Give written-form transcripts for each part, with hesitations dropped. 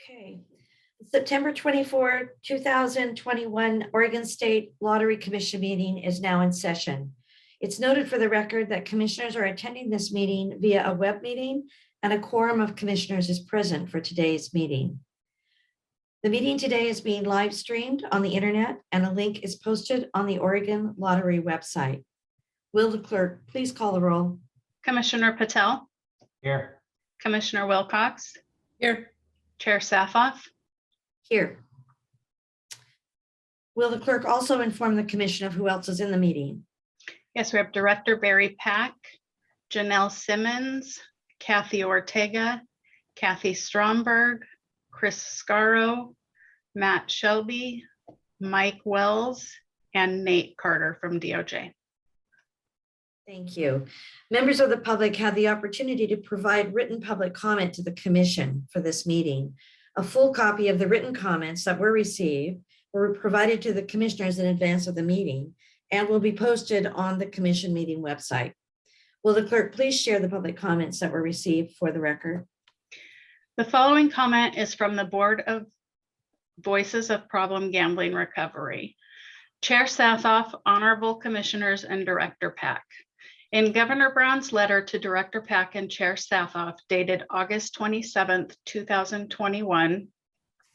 Okay. September 24, 2021 Oregon State Lottery Commission meeting is now in session. It's noted for the record that commissioners are attending this meeting via a web meeting and a quorum of commissioners is present for today's meeting. The meeting today is being live streamed on the internet and a link is posted on the Oregon Lottery website. Will the clerk please call the roll? Commissioner Patel. Here. Commissioner Wilcox. Here. Chair Safoff. Here. Will the clerk also inform the commission of who else is in the meeting? Yes, we have Director Barry Pack, Janelle Simmons, Kathy Ortega, Kathy Stromberg, Chris Scaro, Matt Shelby, Mike Wells, and Nate Carter from DOJ. Thank you. Members of the public have the opportunity to provide written public comment to the commission for this meeting. A full copy of the written comments that were received were provided to the commissioners in advance of the meeting and will be posted on the commission meeting website. Will the clerk please share the public comments that were received for the record? The following comment is from the Board of Voices of Problem Gambling Recovery. Chair Safoff, Honorable Commissioners, and Director Pack. In Governor Brown's letter to Director Pack and Chair Safoff dated August 27th, 2021,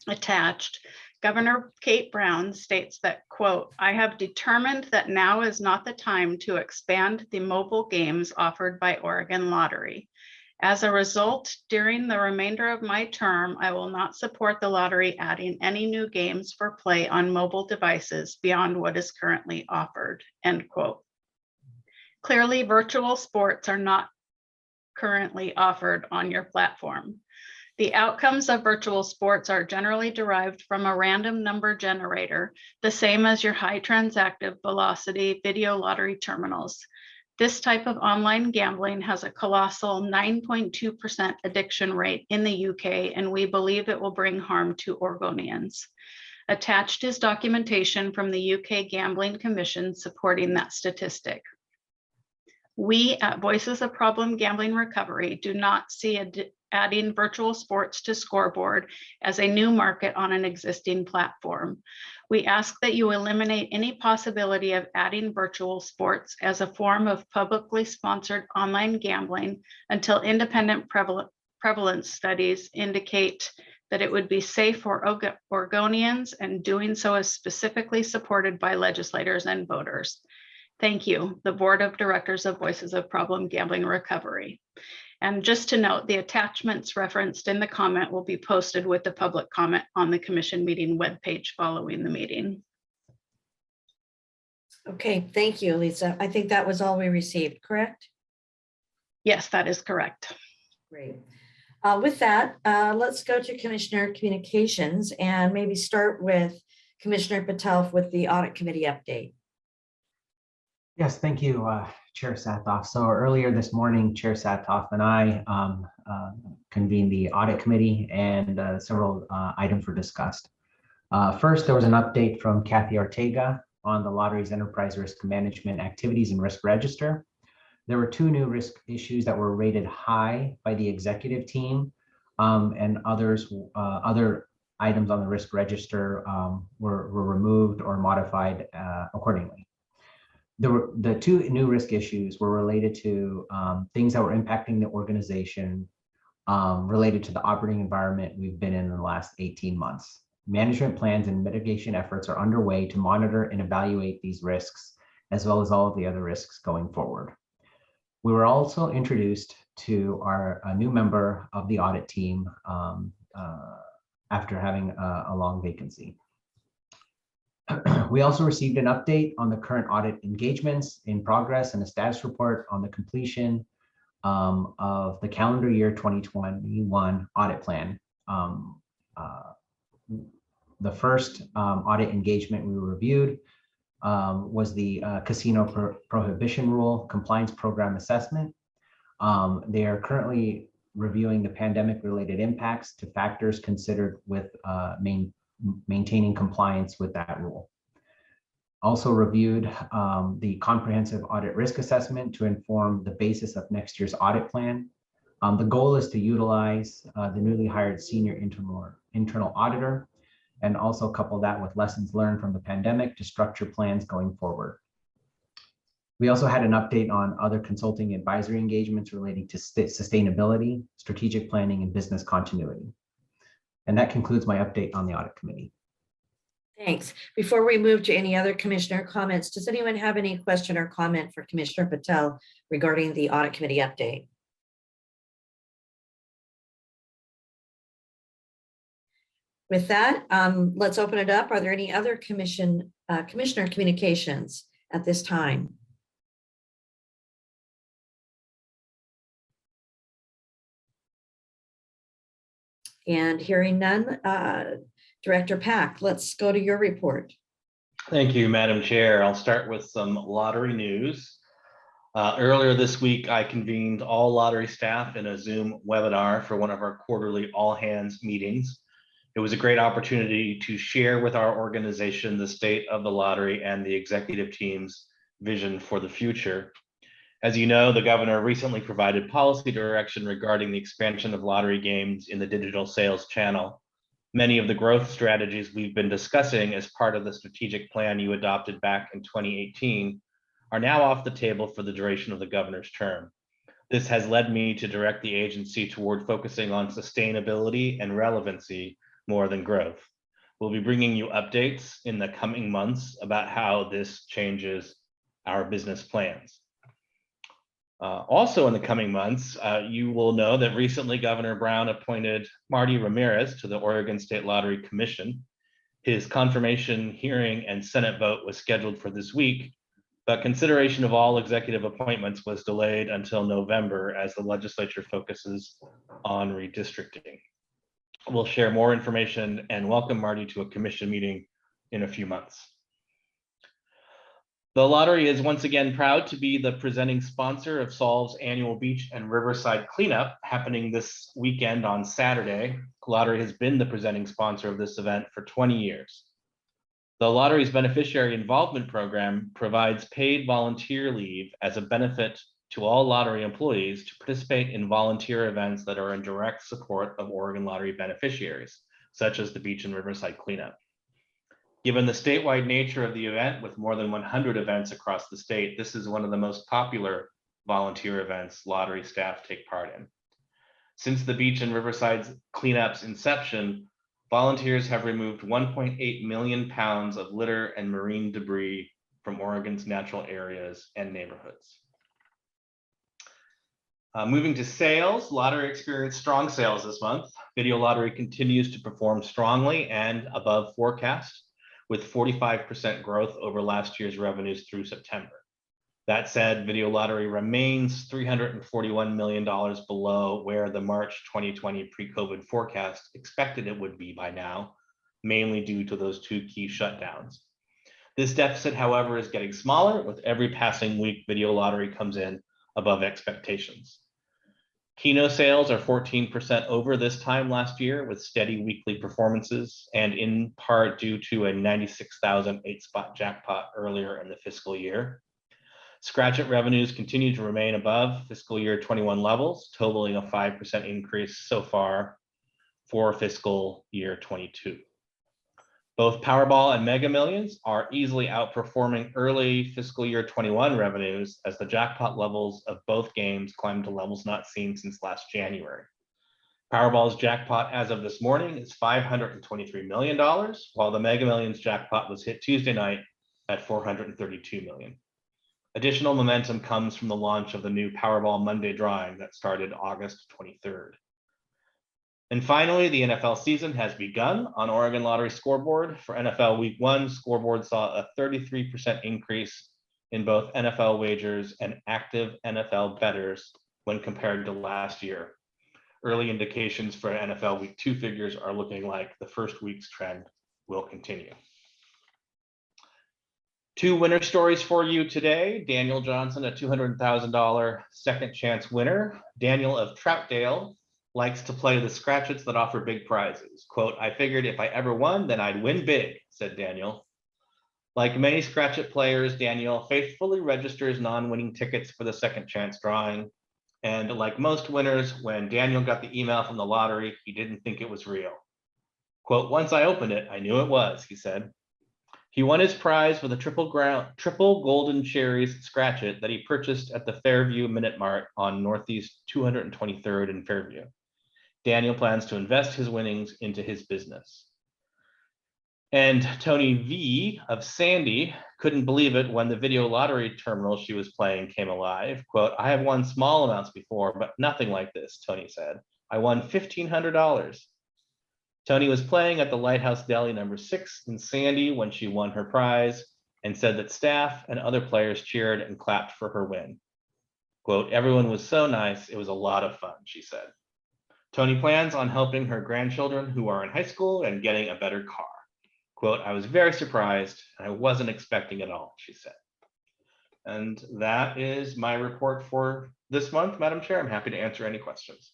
attached, Governor Kate Brown states that, quote, "I have determined that now is not the time to expand the mobile games offered by Oregon Lottery. As a result, during the remainder of my term, I will not support the lottery adding any new games for play on mobile devices beyond what is currently offered," end quote. Clearly, virtual sports are not currently offered on your platform. The outcomes of virtual sports are generally derived from a random number generator, the same as your high transactive velocity video lottery terminals. This type of online gambling has a colossal 9.2% addiction rate in the UK, and we believe it will bring harm to Oregonians. Attached is documentation from the UK Gambling Commission supporting that statistic. We at Voices of Problem Gambling Recovery do not see adding virtual sports to Scoreboard as a new market on an existing platform. We ask that you eliminate any possibility of adding virtual sports as a form of publicly sponsored online gambling until independent prevalence studies indicate that it would be safe for Oregonians, and doing so is specifically supported by legislators and voters. Thank you, the Board of Directors of Voices of Problem Gambling Recovery. And just to note, the attachments referenced in the comment will be posted with the public comment on the commission meeting webpage following the meeting. Okay, thank you, Lisa. I think that was all we received, correct? Yes, that is correct. Great. With that, let's go to Commissioner Communications and maybe start with Commissioner Patel with the Audit Committee update. Yes, thank you, Chair Safoff. So earlier this morning, Chair Safoff and I convened the Audit Committee, and several items were discussed. First, there was an update from Kathy Ortega on the lottery's enterprise risk management activities and risk register. There were 2 new risk issues that were rated high by the executive team, and other items on the risk register were removed or modified accordingly. The 2 new risk issues were related to things that were impacting the organization related to the operating environment we've been in the last 18 months. Management plans and mitigation efforts are underway to monitor and evaluate these risks, as well as all of the other risks going forward. We were also introduced to a new member of the audit team after having a long vacancy. We also received an update on the current audit engagements in progress and a status report on the completion of the calendar year 2021 audit plan. The first audit engagement we reviewed was the casino prohibition rule compliance program assessment. They are currently reviewing the pandemic related impacts to factors considered with maintaining compliance with that rule. Also reviewed the comprehensive audit risk assessment to inform the basis of next year's audit plan. The goal is to utilize the newly hired senior internal auditor and also couple that with lessons learned from the pandemic to structure plans going forward. We also had an update on other consulting advisory engagements relating to sustainability, strategic planning, and business continuity. And that concludes my update on the audit committee. Thanks. Before we move to any other commissioner comments, does anyone have any question or comment for Commissioner Patel regarding the audit committee update? With that, let's open it up. Are there any other commissioner communications at this time? And hearing none, Director Pack, let's go to your report. Thank you, Madam Chair. I'll start with some lottery news. Earlier this week, I convened all lottery staff in a Zoom webinar for one of our quarterly all hands meetings. It was a great opportunity to share with our organization the state of the lottery and the executive team's vision for the future. As you know, the governor recently provided policy direction regarding the expansion of lottery games in the digital sales channel. Many of the growth strategies we've been discussing as part of the strategic plan you adopted back in 2018 are now off the table for the duration of the governor's term. This has led me to direct the agency toward focusing on sustainability and relevancy more than growth. We'll be bringing you updates in the coming months about how this changes our business plans. Also in the coming months, you will know that recently Governor Brown appointed Marty Ramirez to the Oregon State Lottery Commission. His confirmation hearing and Senate vote was scheduled for this week, but consideration of all executive appointments was delayed until November as the legislature focuses on redistricting. We'll share more information and welcome Marty to a commission meeting in a few months. The lottery is once again proud to be the presenting sponsor of Solve's annual beach and riverside cleanup happening this weekend on Saturday. Lottery has been the presenting sponsor of this event for 20 years. The lottery's beneficiary involvement program provides paid volunteer leave as a benefit to all lottery employees to participate in volunteer events that are in direct support of Oregon Lottery beneficiaries, such as the beach and riverside cleanup. Given the statewide nature of the event with more than 100 events across the state, this is one of the most popular volunteer events lottery staff take part in. Since the beach and riverside cleanup's inception, volunteers have removed 1.8 million pounds of litter and marine debris from Oregon's natural areas and neighborhoods. Moving to sales, lottery experienced strong sales this month. Video lottery continues to perform strongly and above forecast, with 45% growth over last year's revenues through September. That said, video lottery remains $341 million below where the March 2020 pre-COVID forecast expected it would be by now, mainly due to those two key shutdowns. This deficit, however, is getting smaller. With every passing week, video lottery comes in above expectations. Keno sales are 14% over this time last year with steady weekly performances and in part due to a 96,000 8-spot jackpot earlier in the fiscal year. Scratch-It revenues continue to remain above fiscal year 21 levels, totaling a 5% increase so far for fiscal year 22. Both Powerball and Mega Millions are easily outperforming early fiscal year 21 revenues as the jackpot levels of both games climb to levels not seen since last January. Powerball's jackpot as of this morning is $523 million, while the Mega Millions jackpot was hit Tuesday night at $432 million. Additional momentum comes from the launch of the new Powerball Monday drawing that started August 23rd. And finally, the NFL season has begun on Oregon Lottery scoreboard. For NFL Week 1, scoreboard saw a 33% increase in both NFL wagers and active NFL bettors when compared to last year. Early indications for NFL Week 2 figures are looking like the first week's trend will continue. Two winner stories for you today. Daniel Johnson, a $200,000 second chance winner. Daniel of Troutdale likes to play the Scratch-Its that offer big prizes. Quote, "I figured if I ever won, then I'd win big," said Daniel. Like many Scratch-It players, Daniel faithfully registers non-winning tickets for the second chance drawing. And like most winners, when Daniel got the email from the lottery, he didn't think it was real. Quote, once I opened it, I knew it was, he said. He won his prize with a triple golden cherries scratch it that he purchased at the Fairview Minute Mart on Northeast 223rd in Fairview. Daniel plans to invest his winnings into his business. And Tony V of Sandy couldn't believe it when the video lottery terminal she was playing came alive. Quote, I have won small amounts before, but nothing like this, Tony said. I won $1,500. Tony was playing at the Lighthouse Deli number 6 in Sandy when she won her prize and said that staff and other players cheered and clapped for her win. Quote, everyone was so nice. It was a lot of fun, she said. Tony plans on helping her grandchildren who are in high school and getting a better car. Quote, I was very surprised and I wasn't expecting it all, she said. And that is my report for this month, Madam Chair. I'm happy to answer any questions.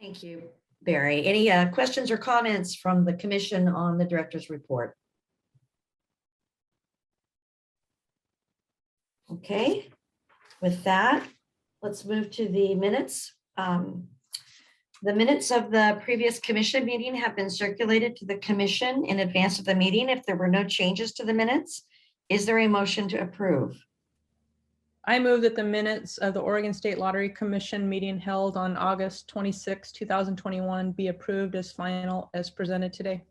Thank you, Barry. Any questions or comments from the commission on the director's report? Okay, with that, let's move to the minutes. The minutes of the previous commission meeting have been circulated to the commission in advance of the meeting. If there were no changes to the minutes, is there a motion to approve? I move that the minutes of the Oregon State Lottery Commission meeting held on August 26, 2021 be approved as final as presented today.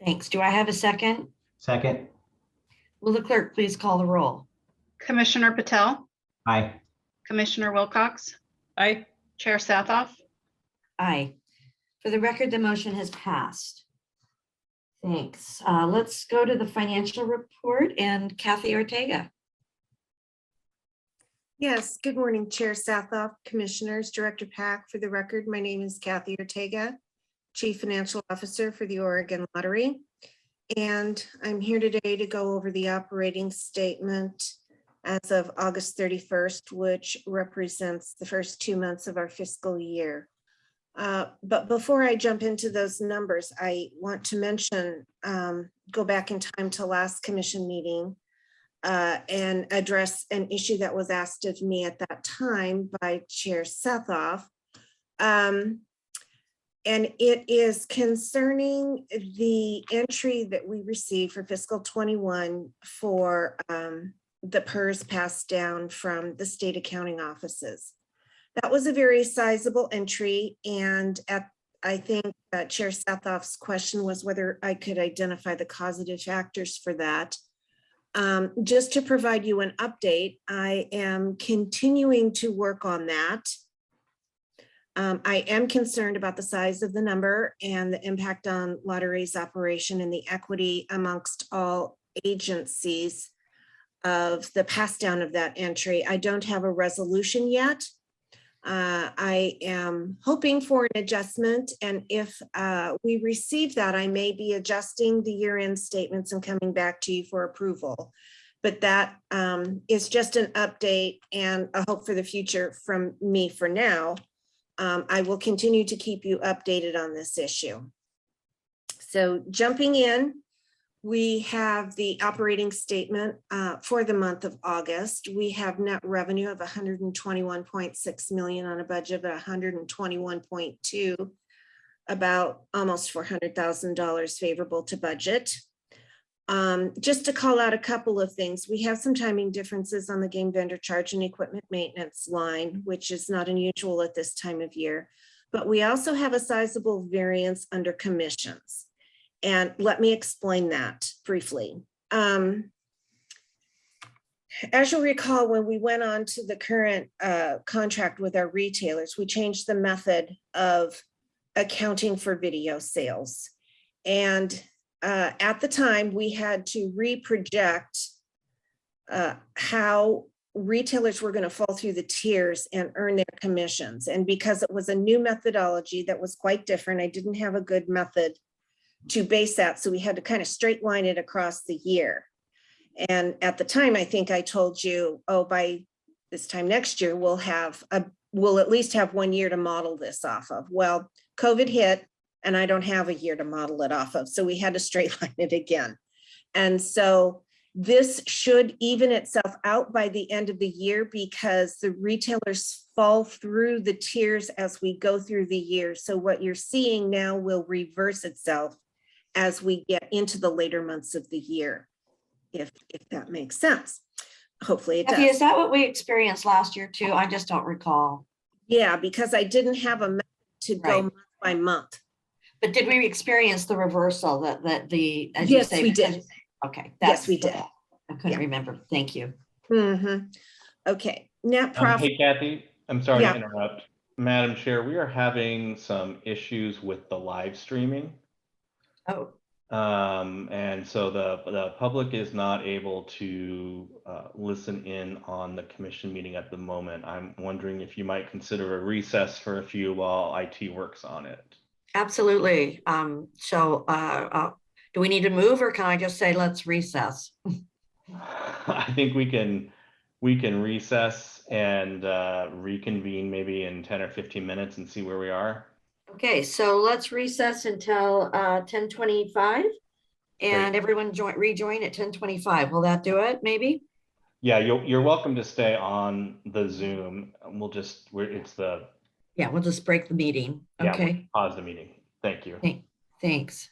Thanks. Do I have a second? Second. Will the clerk please call the roll? Commissioner Patel, Aye. Commissioner Wilcox, Aye. Chair Sathoff, Aye. For the record, the motion has passed. Thanks. Let's go to the financial report and Kathy Ortega. Yes, good morning, Chair Sathoff, Commissioners, Director Pack. For the record, my name is Kathy Ortega, Chief Financial Officer for the Oregon Lottery. And I'm here today to go over the operating statement as of August 31st, which represents the first 2 months of our fiscal year. But before I jump into those numbers, I want to mention, go back in time to last commission meeting and address an issue that was asked of me at that time by Chair Sathoff. And it is concerning the entry that we received for fiscal 21 for the PERS passed down from the state accounting offices. That was a very sizable entry, and I think Chair Sathoff's question was whether I could identify the causative factors for that. Just to provide you an update, I am continuing to work on that. I am concerned about the size of the number and the impact on lottery's operation and the equity amongst all agencies of the pass down of that entry. I don't have a resolution yet. I am hoping for an adjustment, and if we receive that, I may be adjusting the year-end statements and coming back to you for approval. But that is just an update and a hope for the future from me for now. I will continue to keep you updated on this issue. So jumping in, we have the operating statement for the month of August. We have net revenue of 121.6 million on a budget of 121.2, about almost $400,000 favorable to budget. Just to call out a couple of things, we have some timing differences on the game vendor charge and equipment maintenance line, which is not unusual at this time of year, but we also have a sizable variance under commissions. And let me explain that briefly. As you'll recall, when we went on to the current contract with our retailers, we changed the method of accounting for video sales. And at the time, we had to reproject how retailers were going to fall through the tiers and earn their commissions. And because it was a new methodology that was quite different, I didn't have a good method to base that. So we had to kind of straight line it across the year. And at the time, I think I told you, oh, by this time next year, we'll at least have 1 year to model this off of. Well, COVID hit and I don't have a year to model it off of. So we had to straight line it again. And so This should even itself out by the end of the year because the retailers fall through the tiers as we go through the year. So what you're seeing now will reverse itself as we get into the later months of the year, if that makes sense. Hopefully it Kathy, is does. that what we experienced last year too? I just don't recall. Yeah, because I didn't have a method to go Right. month by month. But did we experience the reversal that as you Yes, say? we because- did. Okay. Yes, we that's- did. I couldn't Yeah. remember. Thank you. Okay, net profit. Hey Kathy, I'm sorry Yeah. to interrupt. Madam Chair, we are having some issues with the live streaming. Oh, And so the public is not able to listen in on the commission meeting at the moment. I'm wondering if you might consider a recess for a few while IT works on it. absolutely. Do we need to move or can I just say, let's recess? I think we can recess and reconvene maybe in 10 or 15 minutes and see where we are. Okay, so let's recess until 10:25 and everyone rejoin at 10:25. Will that do it, maybe? Yeah, you're welcome to stay on the Zoom. We'll Yeah, we'll just break the meeting. we'll Okay, pause the meeting. Thank you. thanks.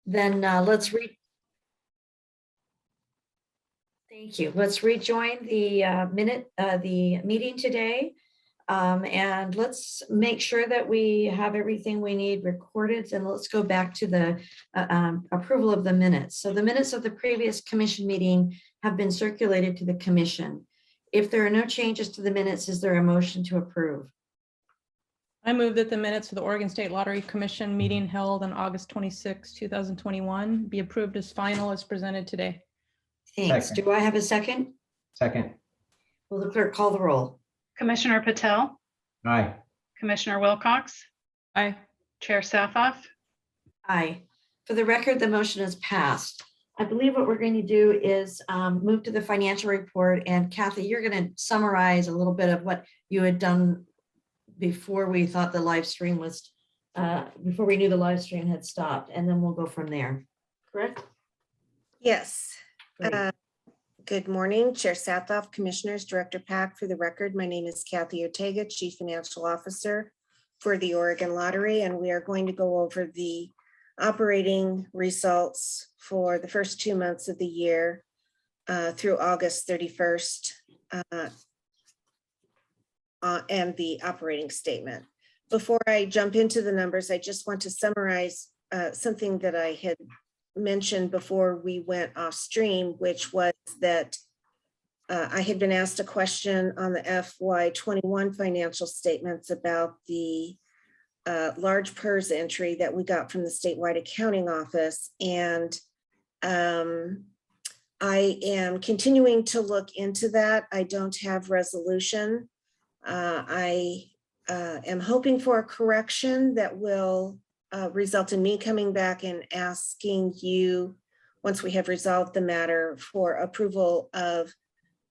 Then let's thank you. Let's rejoin the meeting today. And let's make sure that we have everything we need recorded, and let's go back to the approval of the minutes. So the minutes of the previous commission meeting have been circulated to the commission. If there are no changes to the minutes, is there a motion to approve? I move that the minutes of the Oregon State Lottery Commission meeting held on August 26, 2021 be approved as final as presented today. Thanks. Second. Do I have a second? Second. Will the clerk call the roll? Commissioner Patel, Aye. Commissioner Wilcox, Aye. Chair Satthoff. Aye. For the record, the motion is passed. I believe what we're going to do is move to the financial report. And Kathy, you're going to summarize a little bit of what you had done before we thought the live stream was, before we knew the live stream had stopped, and then we'll go from there. Correct? Yes. Great. Good morning, Chair Satthoff, Commissioners, Director Pack. For the record, my name is Kathy Ortega, Chief Financial Officer for the Oregon Lottery, and we are going to go over the operating results for the first 2 months of the year through August 31st and the operating statement. Before I jump into the numbers, I just want to summarize something that I had mentioned before we went off stream, which was that I had been asked a question on the FY21 financial statements about the large PERS entry that we got from the statewide accounting office. And I am continuing to look into that. I don't have resolution. I am hoping for a correction that will result in me coming back and asking you, once we have resolved the matter, for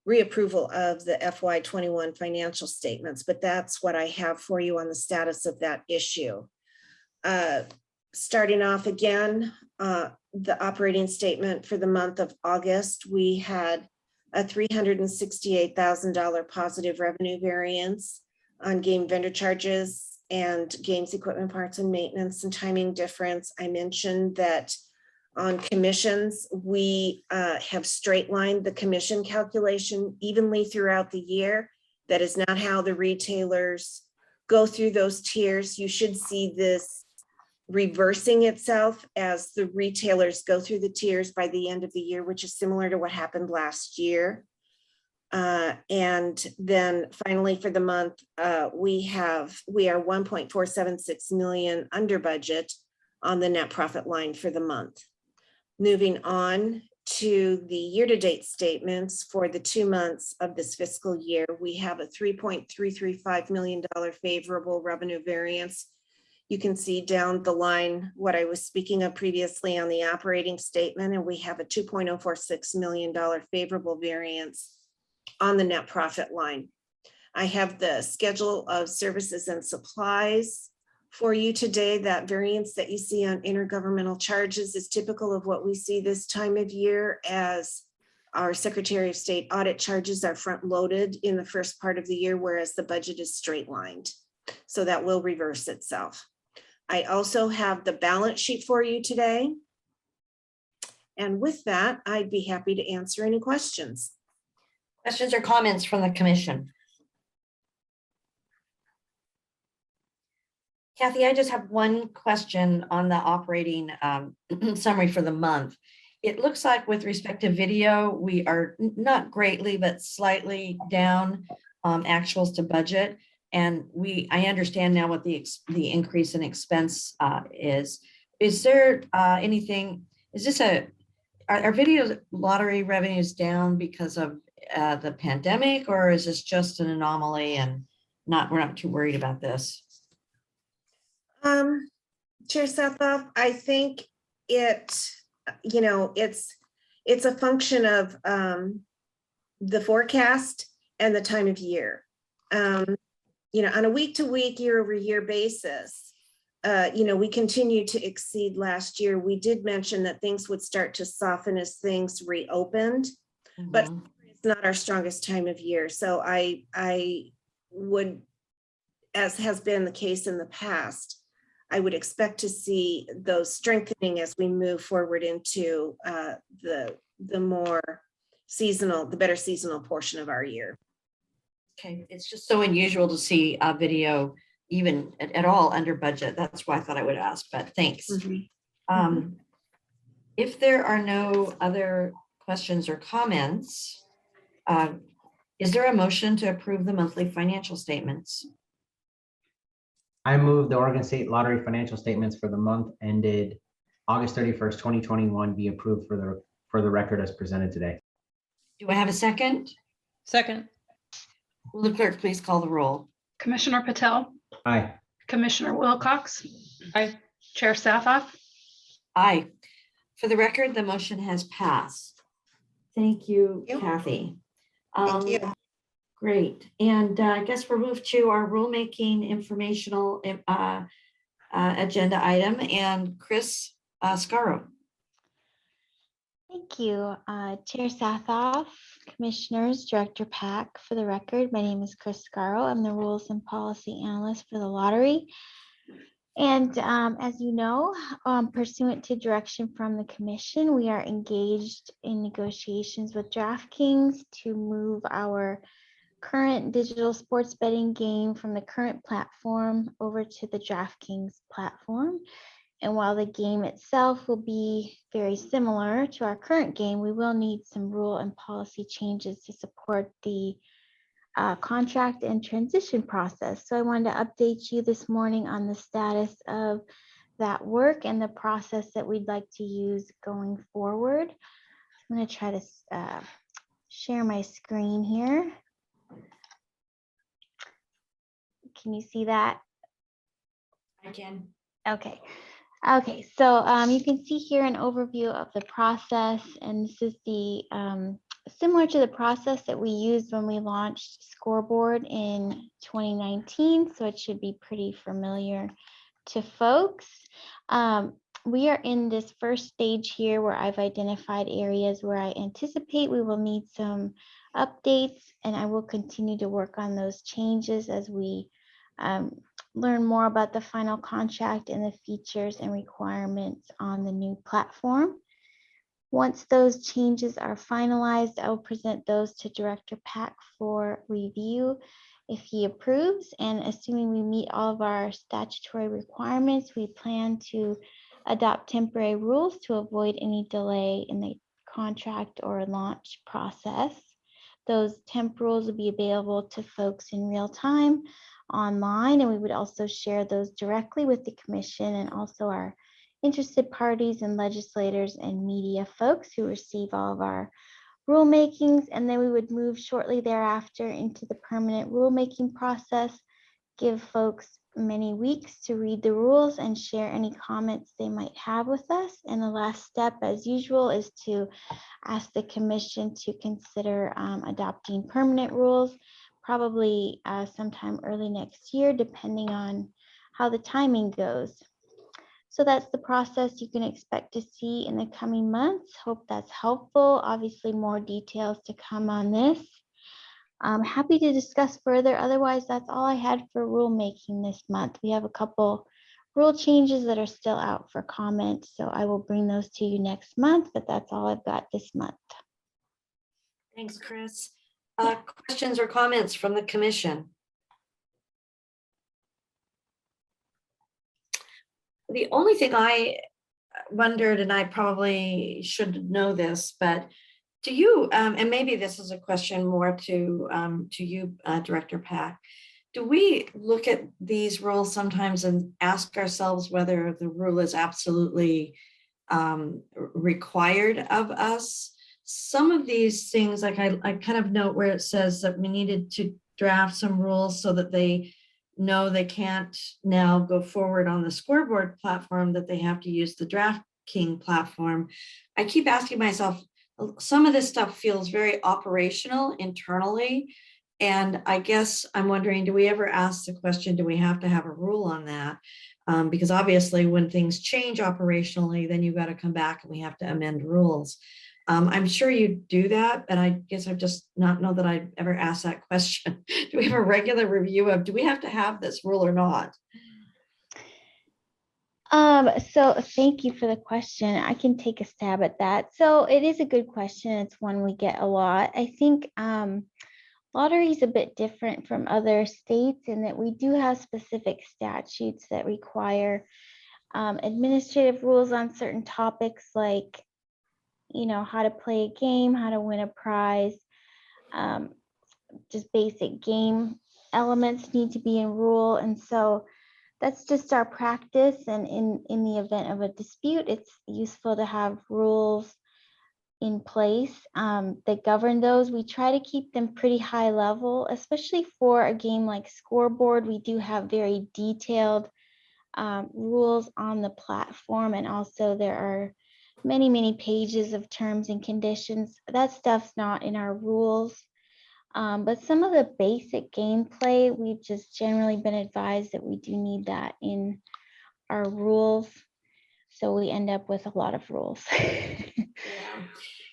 reapproval of the FY21 financial statements. But that's what I have for you on the status of that issue. Starting off again, the operating statement for the month of August, we had a $368,000 positive revenue variance on game vendor charges and games equipment parts and maintenance and timing difference. I mentioned that on commissions, we have straight lined the commission calculation evenly throughout the year. That is not how the retailers go through those tiers. You should see this reversing itself as the retailers go through the tiers by the end of the year, which is similar to what happened last year. And then finally for the month, we are 1.476 million under budget on the net profit line for the month. Moving on to the year-to-date statements for the 2 months of this fiscal year, we have a $3.335 million favorable revenue variance You can see down the line what I was speaking of previously on the operating statement, and we have a $2.046 million favorable variance on the net profit line. I have the schedule of services and supplies for you today. That variance that you see on intergovernmental charges is typical of what we see this time of year, as our Secretary of State audit charges are front loaded in the first part of the year, whereas the budget is straight lined. So that will reverse itself. I also have the balance sheet for you today. And with that, I'd be happy to answer any questions. Questions or comments from the commission? Kathy, I just have one question on the operating summary for the month. It looks like with respect to video, we are not greatly, but slightly down actuals to budget. And I understand now what the increase in expense is. Is there anything, is this are video lottery revenues down because of the pandemic, or is this just an anomaly and we're not too worried about this? Chair Sathoff, I think it's a function of the forecast and the time of year. On a week-to-week, year-over-year basis, we continue to exceed last year. We did mention that things would start to soften as things reopened, but it's not our strongest time of year. So I would, as has been the case in the past, I would expect to see those strengthening as we move forward into the more seasonal, the better seasonal portion of our year. Okay, it's just so unusual to see a video even at all under budget. That's why I thought I would ask, but thanks. If there are no other questions or comments, is there a motion to approve the monthly financial statements? I move the Oregon State Lottery financial statements for the month ended August 31st, 2021 be approved for the record as presented today. Do I have a second? Second. Will the clerk please call the roll? Commissioner Patel, Aye. Commissioner Wilcox. Aye. Chair Sathoff. Aye. For the record, the motion has passed. Thank you, Thank you. Kathy. Thank you. Great. And I guess we'll move to our rulemaking informational agenda item, and Chris Scarrow. Thank you, Chair Sathoff, Commissioners, Director Pack. For the record, my name is Chris Scarrow. I'm the Rules and Policy Analyst for the Lottery. And as you know, pursuant to direction from the Commission, we are engaged in negotiations with DraftKings to move our current digital sports betting game from the current platform over to the DraftKings platform. And while the game itself will be very similar to our current game, we will need some rule and policy changes to support the contract and transition process. So I wanted to update you this morning on the status of that work and the process that we'd like to use going forward. I'm going to try to share my screen here. Can you see that? I can. Okay. Okay, so you can see here an overview of the process, and this is the similar to the process that we used when we launched Scoreboard in 2019, so it should be pretty familiar to folks. We are in this first stage here where I've identified areas where I anticipate we will need some updates, and I will continue to work on those changes as we learn more about the final contract and the features and requirements on the new platform. Once those changes are finalized, I will present those to Director Pack for review if he approves. And assuming we meet all of our statutory requirements, we plan to adopt temporary rules to avoid any delay in the contract or launch process. Those temp rules will be available to folks in real time online, and we would also share those directly with the Commission and also our interested parties and legislators and media folks who receive all of our rulemakings. And then we would move shortly thereafter into the permanent rulemaking process, give folks many weeks to read the rules and share any comments they might have with us. And the last step, as usual, is to ask the commission to consider adopting permanent rules, probably sometime early next year, depending on how the timing goes. So that's the process you can expect to see in the coming months. Hope that's helpful. Obviously, more details to come on this. I'm happy to discuss further. Otherwise, that's all I had for rulemaking this month. We have a couple rule changes that are still out for comment, so I will bring those to you next month, but that's all I've got this month. Thanks, Chris. Questions or comments from the commission? The only thing I wondered, and I probably should know this, but do you, and maybe this is a question more to you, Director Pack, do we look at these rules sometimes and ask ourselves whether the rule is absolutely required of us? Some of these things, like I kind of note where it says that we needed to draft some rules so that they know they can't now go forward on the scoreboard platform, that they have to use the DraftKings platform. I keep asking myself, some of this stuff feels very operational internally. And I guess I'm wondering, do we ever ask the question, do we have to have a rule on that? Because obviously when things change operationally, then you've got to come back and we have to amend rules. I'm sure you do that, but I guess I've just not know that I'd ever asked that question. Do we have a regular review of, do we have to have this rule or not? So thank you for the question. I can take a stab at that. So it is a good question. It's one we get a lot. I think lottery is a bit different from other states in that we do have specific statutes that require administrative rules on certain topics, like, you know, how to play a game, how to win a prize, just basic game elements need to be in rule. And so that's just our practice. And in the event of a dispute, it's useful to have rules in place that govern those. We try to keep them pretty high level, especially for a game like Scoreboard. We do have very detailed rules on the platform, and also there are many pages of terms and conditions. That stuff's not in our rules. But some of the basic gameplay, we've just generally been advised that we do need that in our rules. So we end up with a lot of rules. Yeah.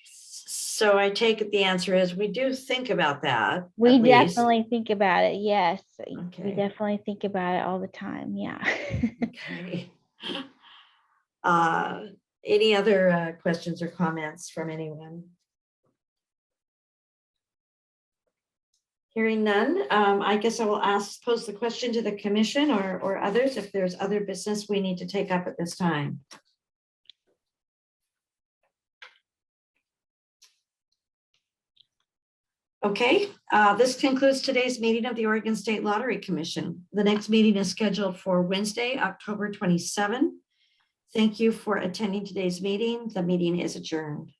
So I take it the answer is we do think about that. We at least. definitely think about it. Yes. We Okay. definitely think about it all the time. Yeah. Okay. Any other questions or comments from anyone? Hearing none, I guess I will pose the question to the commission or others if there's other business we need to take up at this time. Okay, this concludes today's meeting of the Oregon State Lottery Commission. The next meeting is scheduled for Wednesday, October 27. Thank you for attending today's meeting. The meeting is adjourned.